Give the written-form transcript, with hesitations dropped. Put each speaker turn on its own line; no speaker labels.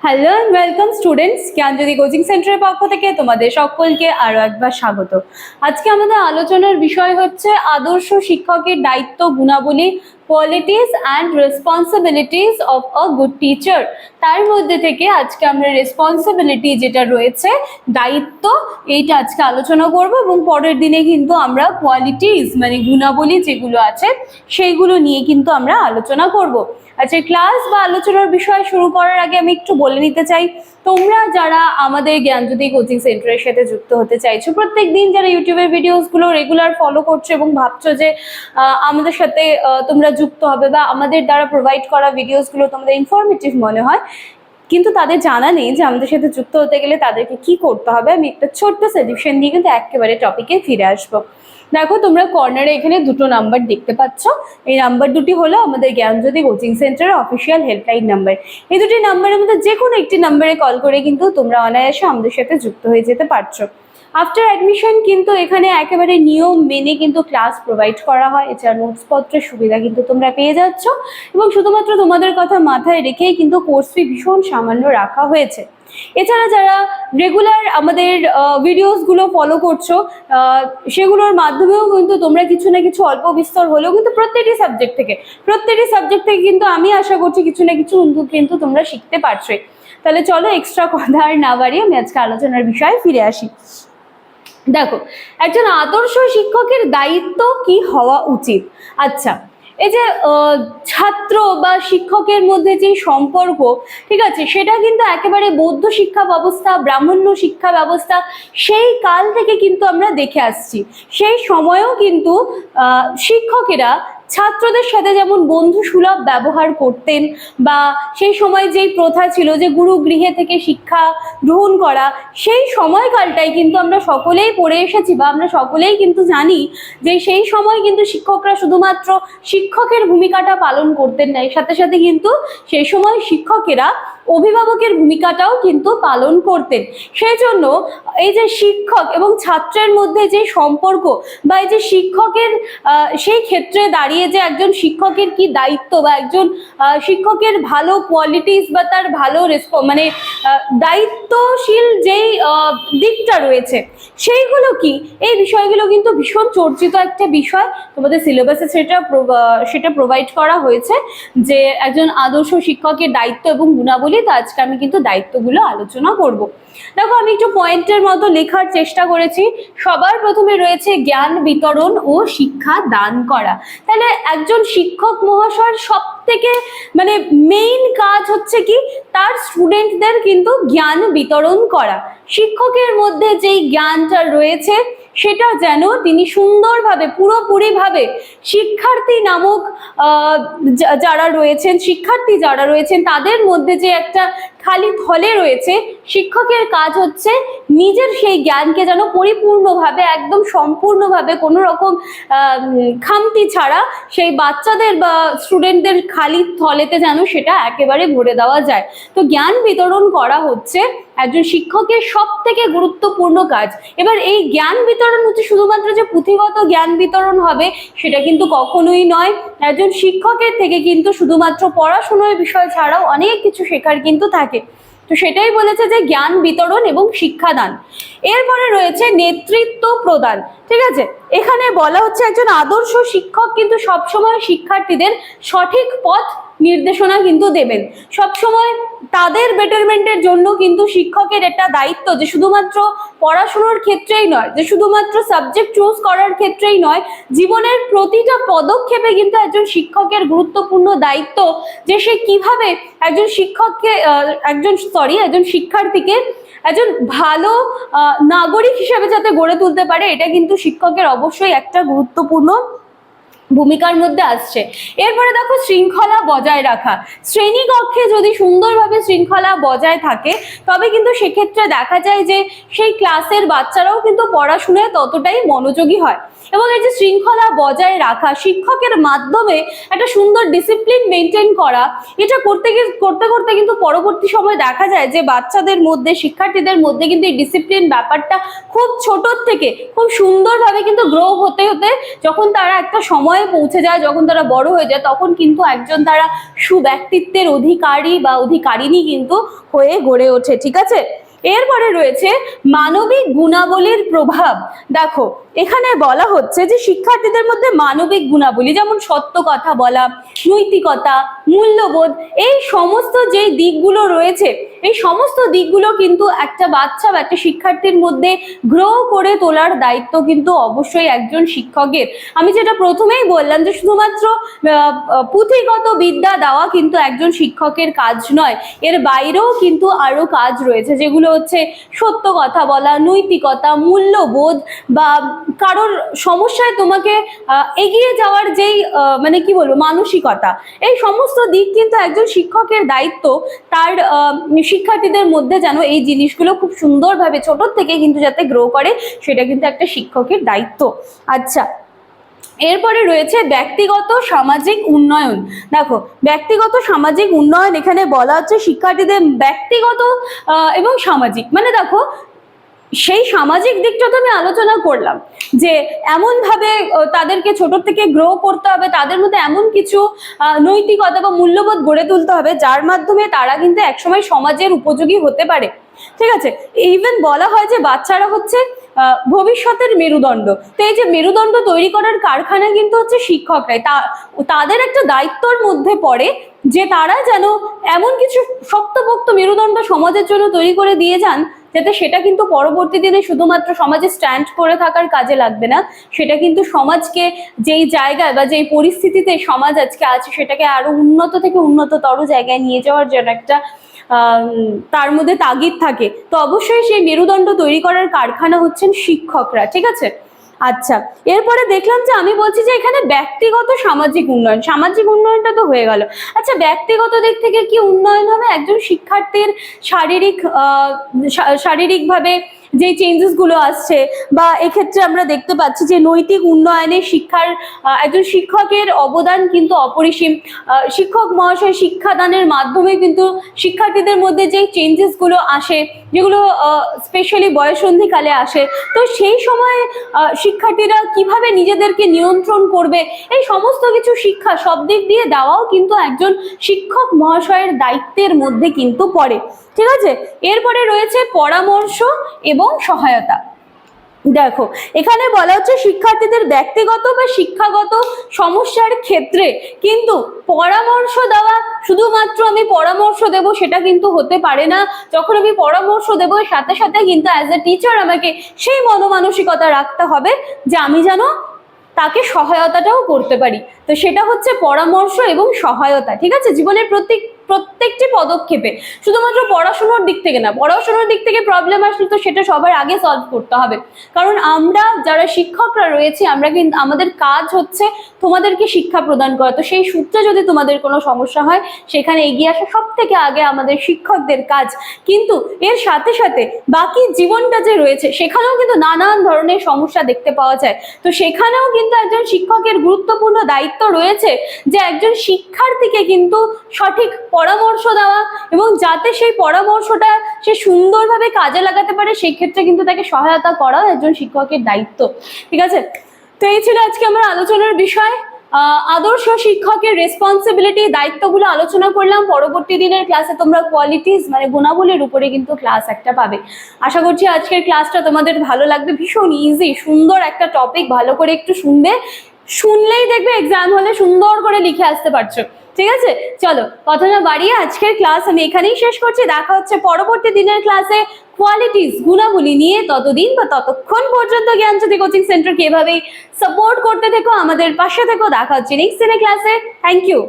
Hello and welcome students, Gyanjyoti coaching সেন্টারের পক্ষ থেকে তোমাদের সকলকে আরো একবার স্বাগত। আজকে আমাদের আলোচনার বিষয় হচ্ছে আদর্শ শিক্ষকের দায়িত্ব, গুণাবলী, qualities and responsibilities of a good teacher. তার মধ্যে থেকে আজকে আমরা রেসপন্সিবিলিটি যেটা রয়েছে, দায়িত্ব, এইটা আজকে আলোচনা করব এবং পরের দিনে কিন্তু আমরা কোয়ালিটিস মানে গুণাবলী যেগুলো আছে সেইগুলো নিয়ে কিন্তু আমরা আলোচনা করব। আচ্ছা, ক্লাস বা আলোচনার বিষয় শুরু করার আগে আমি একটু বলে নিতে চাই, তোমরা যারা আমাদের জ্ঞানজ্যোতি কোচিং সেন্টারের সাথে যুক্ত হতে চাইছো, প্রত্যেক দিন যারা ইউটিউবের ভিডিওসগুলো রেগুলার ফলো করছো এবং ভাবছো যে আমাদের সাথে তোমরা যুক্ত হবে বা আমাদের দ্বারা প্রোভাইড করা ভিডিওসগুলো তোমাদের ইনফরমেটিভ মনে হয়, কিন্তু তাদের জানা নেই যে আমাদের সাথে যুক্ত হতে গেলে তাদেরকে কি করতে হবে, আমি একটা ছোট্ট সাজেশন দিয়ে কিন্তু একেবারে টপিকে ফিরে আসবো। দেখো, তোমরা কর্নারে এখানে দুটো নাম্বার দেখতে পাচ্ছ। এই নাম্বার দুটি হলো আমাদের জ্ঞানজ্যোতি কোচিং সেন্টারের অফিসিয়াল হেল্পলাইন নাম্বার। এই দুটি নাম্বারের মধ্যে যে কোনো একটি নাম্বারে কল করে কিন্তু তোমরা অনায়াসে আমাদের সাথে যুক্ত হয়ে যেতে পারছো। আফটার অ্যাডমিশন কিন্তু এখানে একেবারে নিয়ম মেনে কিন্তু ক্লাস প্রোভাইড করা হয়। এছাড়া নোটসপত্রের সুবিধা কিন্তু তোমরা পেয়ে যাচ্ছ এবং শুধুমাত্র তোমাদের কথা মাথায় রেখেই কিন্তু কোর্স ফি ভীষণ সামান্য রাখা হয়েছে। এছাড়া যারা রেগুলার আমাদের ভিডিওসগুলো ফলো করছো, সেগুলোর মাধ্যমেও কিন্তু তোমরা কিছু না কিছু অল্প বিস্তর হলেও কিন্তু প্রত্যেকটি সাবজেক্ট থেকে কিন্তু আমি আশা করছি কিছু না কিছু কিন্তু তোমরা শিখতে পারছোই। তাহলে চলো, এক্সট্রা কথা আর না বাড়িয়ে আমি আজকে আলোচনার বিষয়ে ফিরে আসি। দেখো, একজন আদর্শ শিক্ষকের দায়িত্ব কি হওয়া উচিত। আচ্ছা, এই যে ছাত্র বা শিক্ষকের মধ্যে যে সম্পর্ক, ঠিক আছে, সেটা কিন্তু একেবারে বৌদ্ধ শিক্ষা ব্যবস্থা, ব্রাহ্মণ্য শিক্ষা ব্যবস্থা, সেই কাল থেকে কিন্তু আমরা দেখে আসছি। সেই সময়েও কিন্তু শিক্ষকেরা ছাত্রদের সাথে যেমন বন্ধু সুলভ ব্যবহার করতেন, বা সেই সময় যেই প্রথা ছিল যে গুরু গৃহে থেকে শিক্ষা গ্রহণ করা, সেই সময়কালটাই কিন্তু আমরা সকলেই পড়ে এসেছি বা আমরা সকলেই কিন্তু জানি যে সেই সময় কিন্তু শিক্ষকরা শুধুমাত্র শিক্ষকের ভূমিকাটা পালন করতেন না, এর সাথে সাথে কিন্তু সেই সময় শিক্ষকেরা অভিভাবকের ভূমিকাটাও কিন্তু পালন করতেন। সেই জন্য এই যে শিক্ষক এবং ছাত্রের মধ্যে যে সম্পর্ক বা এই যে শিক্ষকের সেই ক্ষেত্রে দাঁড়িয়ে যে একজন শিক্ষকের কি দায়িত্ব বা একজন শিক্ষকের ভালো কোয়ালিটিস বা তার ভালো মানে দায়িত্বশীল যেই দিকটা রয়েছে সেইগুলো কি, এই বিষয়গুলো কিন্তু ভীষণ চর্চিত একটা বিষয়। তোমাদের সিলেবাসে সেটা প্রোভাইড করা হয়েছে যে একজন আদর্শ শিক্ষকের দায়িত্ব এবং গুণাবলী। তো আজকে আমি কিন্তু দায়িত্বগুলো আলোচনা করব। দেখো, আমি একটু পয়েন্টের মতো লেখার চেষ্টা করেছি। সবার প্রথমে রয়েছে জ্ঞান বিতরণ ও শিক্ষা দান করা। তাহলে একজন শিক্ষক মহাশয়ের সব থেকে মানে মেইন কাজ হচ্ছে কি, তার স্টুডেন্টদের কিন্তু জ্ঞান বিতরণ করা। শিক্ষকের মধ্যে যেই জ্ঞানটা রয়েছে সেটা যেন তিনি সুন্দরভাবে পুরোপুরিভাবে শিক্ষার্থী নামক শিক্ষার্থী যারা রয়েছেন তাদের মধ্যে যে একটা খালি থলে রয়েছে, শিক্ষকের কাজ হচ্ছে নিজের সেই জ্ঞানকে যেন পরিপূর্ণভাবে, একদম সম্পূর্ণভাবে, কোনো রকম খামতি ছাড়া সেই বাচ্চাদের বা স্টুডেন্টদের খালি থলেতে যেন সেটা একেবারে ভরে দেওয়া যায়। তো জ্ঞান বিতরণ করা হচ্ছে একজন শিক্ষকের সব থেকে গুরুত্বপূর্ণ কাজ। এবার এই জ্ঞান বিতরণ হচ্ছে শুধুমাত্র যে পুঁথিগত জ্ঞান বিতরণ হবে সেটা কিন্তু কখনোই নয়। একজন শিক্ষকের থেকে কিন্তু শুধুমাত্র পড়াশোনার বিষয় ছাড়াও অনেক কিছু শেখার কিন্তু থাকে। তো সেটাই বলেছে যে জ্ঞান বিতরণ এবং শিক্ষাদান। এরপরে রয়েছে নেতৃত্ব প্রদান। ঠিক আছে, এখানে বলা হচ্ছে একজন আদর্শ শিক্ষক কিন্তু সবসময় শিক্ষার্থীদের সঠিক পথ নির্দেশনা কিন্তু দেবেন। সবসময় তাদের বেটারমেন্টের জন্য কিন্তু শিক্ষকের একটা দায়িত্ব যে শুধুমাত্র পড়াশোনার ক্ষেত্রেই নয়, যে শুধুমাত্র সাবজেক্ট চুজ করার ক্ষেত্রেই নয়, জীবনের প্রতিটা পদক্ষেপে কিন্তু একজন শিক্ষকের গুরুত্বপূর্ণ দায়িত্ব যে সে কিভাবে একজন একজন শিক্ষার্থীকে একজন ভালো নাগরিক হিসেবে যাতে গড়ে তুলতে পারে, এটা কিন্তু শিক্ষকের অবশ্যই একটা গুরুত্বপূর্ণ ভূমিকার মধ্যে আসছে। এরপরে দেখো, শৃঙ্খলা বজায় রাখা। শ্রেণীকক্ষে যদি সুন্দরভাবে শৃঙ্খলা বজায় থাকে তবে কিন্তু সেক্ষেত্রে দেখা যায় যে সেই ক্লাসের বাচ্চারাও কিন্তু পড়াশোনায় ততটাই মনোযোগী হয়। এবং এই যে শৃঙ্খলা বজায় রাখা, শিক্ষকের মাধ্যমে একটা সুন্দর ডিসিপ্লিন মেনটেন করা, এটা করতে করতে কিন্তু পরবর্তী সময় দেখা যায় যে বাচ্চাদের মধ্যে, শিক্ষার্থীদের মধ্যে কিন্তু এই ডিসিপ্লিন ব্যাপারটা খুব ছোট থেকে খুব সুন্দরভাবে কিন্তু গ্রো হতে হতে যখন তারা একটা সময় সময়ে পৌঁছে যায়, যখন তারা বড় হয়ে যায়, তখন কিন্তু একজন তারা সুব্যক্তিত্বের অধিকারী বা অধিকারিণী কিন্তু হয়ে গড়ে ওঠে। ঠিক আছে, এরপরে রয়েছে মানবিক গুণাবলীর প্রভাব। দেখো এখানে বলা হচ্ছে যে শিক্ষার্থীদের মধ্যে মানবিক গুণাবলী যেমন সত্য কথা বলা, নৈতিকতা, মূল্যবোধ, এই সমস্ত যে দিকগুলো রয়েছে, এই সমস্ত দিকগুলো কিন্তু একটা বাচ্চা বা একটা শিক্ষার্থীর মধ্যে গ্রো করে তোলার দায়িত্ব কিন্তু অবশ্যই একজন শিক্ষকের। আমি যেটা প্রথমেই বললাম যে শুধুমাত্র পুঁথিগত বিদ্যা দেওয়া কিন্তু একজন শিক্ষকের কাজ নয়, এর বাইরেও কিন্তু আরো কাজ রয়েছে, যেগুলো হচ্ছে সত্য কথা বলা, নৈতিকতা, মূল্যবোধ, বা কারোর সমস্যায় তোমাকে এগিয়ে যাওয়ার যেই মানে কি বলবো মানসিকতা, এই সমস্ত দিক কিন্তু একজন শিক্ষকের দায়িত্ব তার শিক্ষার্থীদের মধ্যে যেন এই জিনিসগুলো খুব সুন্দরভাবে ছোট থেকে কিন্তু যাতে গ্রো করে, সেটা কিন্তু একটা শিক্ষকের দায়িত্ব। আচ্ছা, এরপরে রয়েছে ব্যক্তিগত সামাজিক উন্নয়ন। দেখো ব্যক্তিগত সামাজিক উন্নয়ন এখানে বলা হচ্ছে শিক্ষার্থীদের ব্যক্তিগত এবং সামাজিক, মানে দেখো সেই সামাজিক দিকটা তো আমি আলোচনা করলাম যে এমন ভাবে তাদেরকে ছোট থেকে গ্রো করতে হবে, তাদের মধ্যে এমন কিছু নৈতিকতা বা মূল্যবোধ গড়ে তুলতে হবে যার মাধ্যমে তারা কিন্তু একসময় সমাজের উপযোগী হতে পারে। ঠিক আছে, ইভেন বলা হয় যে বাচ্চারা হচ্ছে ভবিষ্যতের মেরুদণ্ড। তো এই যে মেরুদণ্ড তৈরি করার কারখানা কিন্তু হচ্ছে শিক্ষকরাই। তাদের একটা দায়িত্বর মধ্যে পড়ে যে তারা যেন এমন কিছু শক্তপোক্ত মেরুদণ্ড সমাজের জন্য তৈরি করে দিয়ে যান, যাতে সেটা কিন্তু পরবর্তী দিনে শুধুমাত্র সমাজে স্ট্যান্ড করে থাকার কাজে লাগবে না, সেটা কিন্তু সমাজকে যেই জায়গায় বা যেই পরিস্থিতিতে সমাজ আজকে আছে সেটাকে আরো উন্নত থেকে উন্নততর জায়গায় নিয়ে যাওয়ার জন্য একটা তার মধ্যে তাগিদ থাকে। তো অবশ্যই সেই মেরুদণ্ড তৈরি করার কারখানা হচ্ছেন শিক্ষকরা। ঠিক আছে, আচ্ছা এরপরে দেখলাম যে আমি বলছি যে এখানে ব্যক্তিগত সামাজিক উন্নয়ন, সামাজিক উন্নয়নটা তো হয়ে গেল। আচ্ছা ব্যক্তিগত দিক থেকে কি উন্নয়ন হবে? একজন শিক্ষার্থীর শারীরিকভাবে যে চেঞ্জেস গুলো আসছে, বা এক্ষেত্রে আমরা দেখতে পাচ্ছি যে নৈতিক উন্নয়নে শিক্ষার একজন শিক্ষকের অবদান কিন্তু অপরিসীম। শিক্ষক মহাশয় শিক্ষাদানের মাধ্যমে কিন্তু শিক্ষার্থীদের মধ্যে যে চেঞ্জেস গুলো আসে, যেগুলো স্পেশালি বয়সন্ধিকালে আসে, তো সেই সময় শিক্ষার্থীরা কিভাবে নিজেদেরকে নিয়ন্ত্রণ করবে, এই সমস্ত কিছু শিক্ষা সব দিক দিয়ে দেওয়াও কিন্তু একজন শিক্ষক মহাশয়ের দায়িত্বের মধ্যে কিন্তু পড়ে। ঠিক আছে, এরপরে রয়েছে পরামর্শ এবং সহায়তা। দেখো এখানে বলা হচ্ছে শিক্ষার্থীদের ব্যক্তিগত বা শিক্ষাগত সমস্যার ক্ষেত্রে কিন্তু পরামর্শ দেওয়া, শুধুমাত্র আমি পরামর্শ দেব সেটা কিন্তু হতে পারে না। যখন আমি পরামর্শ দেব সাথে সাথে কিন্তু অ্যাজ এ টিচার আমাকে সেই মনোমানসিকতা রাখতে হবে যে আমি যেন তাকে সহায়তাটাও করতে পারি। তো সেটা হচ্ছে পরামর্শ এবং সহায়তা। ঠিক আছে, জীবনের প্রত্যেকটি পদক্ষেপে, শুধুমাত্র পড়াশোনার দিক থেকে না, পড়াশোনার দিক থেকে প্রবলেম আসলে তো সেটা সবার আগে সলভ করতে হবে, কারণ আমরা যারা শিক্ষকরা রয়েছি আমরা কিন্তু আমাদের কাজ হচ্ছে তোমাদেরকে শিক্ষা প্রদান করা। তো সেই সূত্রে যদি তোমাদের কোনো সমস্যা হয় সেখানে এগিয়ে আসা সব থেকে আগে আমাদের শিক্ষকদের কাজ। কিন্তু এর সাথে সাথে বাকি জীবনটা যে রয়েছে সেখানেও কিন্তু নানান ধরনের সমস্যা দেখতে পাওয়া যায়। তো সেখানেও কিন্তু একজন শিক্ষকের গুরুত্বপূর্ণ দায়িত্ব রয়েছে যে একজন শিক্ষার্থীকে কিন্তু সঠিক পরামর্শ দেওয়া, এবং যাতে সেই পরামর্শটা সে সুন্দরভাবে কাজে লাগাতে পারে সেই ক্ষেত্রে কিন্তু তাকে সহায়তা করা একজন শিক্ষকের দায়িত্ব। ঠিক আছে, তো এই ছিল আজকে আমার আলোচনার বিষয়। আদর্শ শিক্ষকের রেসপন্সিবিলিটি, দায়িত্বগুলো আলোচনা করলাম। পরবর্তী দিনের ক্লাসে তোমরা কোয়ালিটিস মানে গুণাবলীর উপরে কিন্তু ক্লাস একটা পাবে। আশা করছি আজকের ক্লাসটা তোমাদের ভালো লাগবে। ভীষণ ইজি, সুন্দর একটা টপিক, ভালো করে একটু শুনলেই দেখবে এক্সাম হলে সুন্দর করে লিখে আসতে পারছো। ঠিক আছে, চলো কথা না বাড়িয়ে আজকের ক্লাস আমি এখানেই শেষ করছি। দেখা হচ্ছে পরবর্তী দিনের ক্লাসে কোয়ালিটিস গুণাবলী নিয়ে। ততদিন বা ততক্ষণ পর্যন্ত জ্ঞানজ্যোতি কোচিং সেন্টারকে এভাবেই সাপোর্ট করতে থেকো, আমাদের পাশে থেকো। দেখা হচ্ছে নেক্সট দিনের ক্লাসে। Thank you.